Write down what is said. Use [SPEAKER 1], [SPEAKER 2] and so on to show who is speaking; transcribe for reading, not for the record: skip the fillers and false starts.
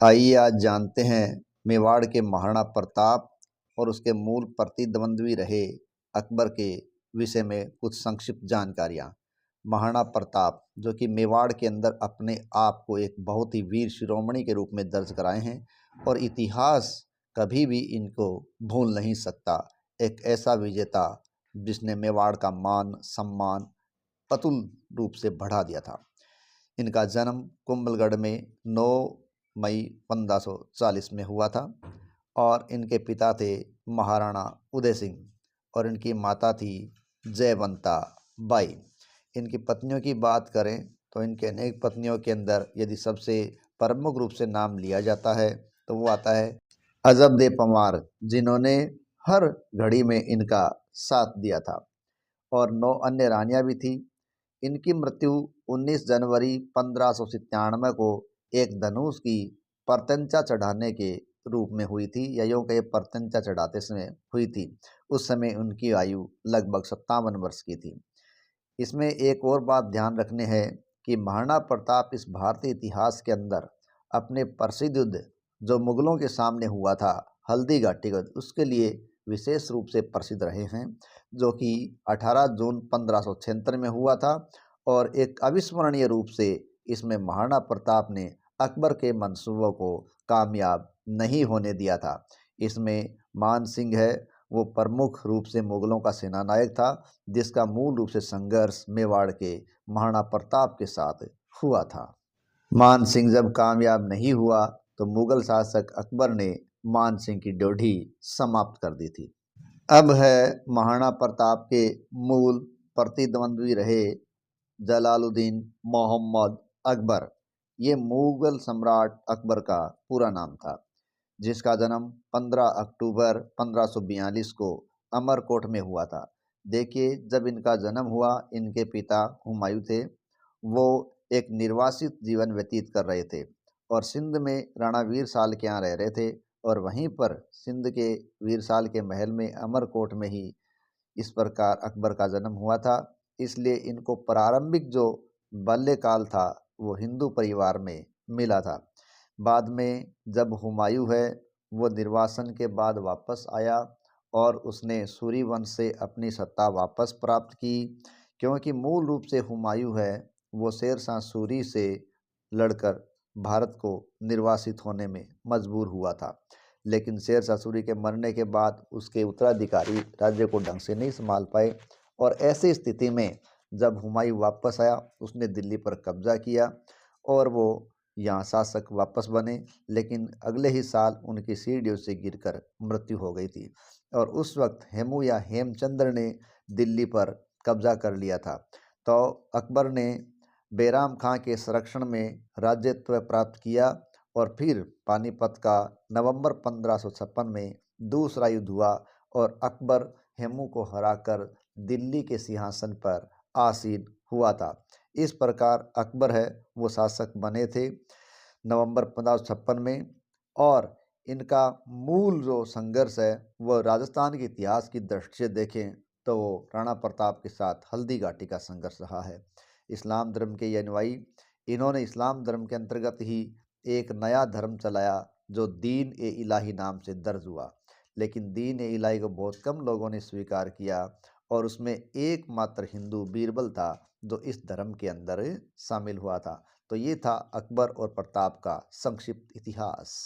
[SPEAKER 1] आइए आज जानते हैं मेवाड़ के महाराणा प्रताप और उसके मूल प्रतिद्वंद्वी रहे अकबर के विषय में कुछ संक्षिप्त जानकारियाँ। महाराणा प्रताप जो कि मेवाड़ के अंदर अपने आप को एक बहुत ही वीर शिरोमणि के रूप में दर्ज कराए हैं और इतिहास कभी भी इनको भूल नहीं सकता। एक ऐसा विजेता जिसने मेवाड़ का मान सम्मान अतुल रूप से बढ़ा दिया था। इनका जन्म कुंभलगढ़ में 9 मई 1540 में हुआ था और इनके पिता थे महाराणा उदय सिंह और इनकी माता थी जयवंता बाई। इनकी पत्नियों की बात करें तो इनके अनेक पत्नियों के अंदर यदि सबसे प्रमुख रूप से नाम लिया जाता है तो वो आता है अजब दे पंवार, जिन्होंने हर घड़ी में इनका साथ दिया था, और 9 अन्य रानियां भी थी। इनकी मृत्यु 19 जनवरी 1597 को एक धनुष की परतंचा चढ़ाने के रूप में हुई थी, या यूँ कहे परतंचा चढ़ाते समय हुई थी। उस समय उनकी आयु लगभग 57 वर्ष की थी। इसमें एक और बात ध्यान रखने है कि महाराणा प्रताप इस भारतीय इतिहास के अंदर अपने प्रसिद्ध युद्ध जो मुगलों के सामने हुआ था हल्दी घाटी का, उसके लिए विशेष रूप से प्रसिद्ध रहे हैं, जो कि 18 जून 1576 में हुआ था। और एक अविस्मरणीय रूप से इसमें महाराणा प्रताप ने अकबर के मंसूबों को कामयाब नहीं होने दिया था। इसमें मान सिंह है, वो प्रमुख रूप से मुगलों का सेनानायक था, जिसका मूल रूप से संघर्ष मेवाड़ के महाराणा प्रताप के साथ हुआ था। मान सिंह जब कामयाब नहीं हुआ तो मुगल शासक अकबर ने मान सिंह की ड्योढ़ी समाप्त कर दी थी। अब है महाराणा प्रताप के मूल प्रतिद्वंद्वी रहे जलालुद्दीन मोहम्मद अकबर। ये मुगल सम्राट अकबर का पूरा नाम था, जिसका जन्म 15 अक्टूबर 1542 को अमरकोट में हुआ था। देखिए, जब इनका जन्म हुआ, इनके पिता हुमायूं थे, वो एक निर्वासित जीवन व्यतीत कर रहे थे और सिंध में राणा वीर साल के यहाँ रह रहे थे, और वहीं पर सिंध के वीर साल के महल में अमरकोट में ही इस प्रकार अकबर का जन्म हुआ था। इसलिए इनको प्रारंभिक जो बाल्यकाल था वो हिंदू परिवार में मिला था। बाद में जब हुमायूं है वो निर्वासन के बाद वापस आया और उसने सूरी वंश से अपनी सत्ता वापस प्राप्त की, क्योंकि मूल रूप से हुमायूं है वो शेर शाह सूरी से लड़कर भारत को निर्वासित होने में मजबूर हुआ था। लेकिन शेर शाह सूरी के मरने के बाद उसके उत्तराधिकारी राज्य को ढंग से नहीं संभाल पाए, और ऐसी स्थिति में जब हुमायूं वापस आया उसने दिल्ली पर कब्जा किया और वो यहाँ शासक वापस बने। लेकिन अगले ही साल उनकी सीढ़ियों से गिरकर मृत्यु हो गई थी और उस वक्त हेमू या हेमचंद्र ने दिल्ली पर कब्जा कर लिया था। तो अकबर ने बैराम खां के संरक्षण में राज्यत्व प्राप्त किया और फिर पानीपत का नवंबर 1556 में दूसरा युद्ध हुआ और अकबर हेमू को हराकर दिल्ली के सिंहासन पर आसीन हुआ था। इस प्रकार अकबर है वो शासक बने थे नवंबर 1556 में। और इनका मूल जो संघर्ष है वह राजस्थान के इतिहास की दृष्टि से देखें तो वो राणा प्रताप के साथ हल्दी घाटी का संघर्ष रहा है। इस्लाम धर्म के ये अनुयायी, इन्होंने इस्लाम धर्म के अंतर्गत ही एक नया धर्म चलाया जो दीन ए इलाही नाम से दर्ज हुआ। लेकिन दीन ए इलाही को बहुत कम लोगों ने स्वीकार किया और उसमें एकमात्र हिंदू बीरबल था जो इस धर्म के अंदर शामिल हुआ था। तो ये था अकबर और प्रताप का संक्षिप्त इतिहास।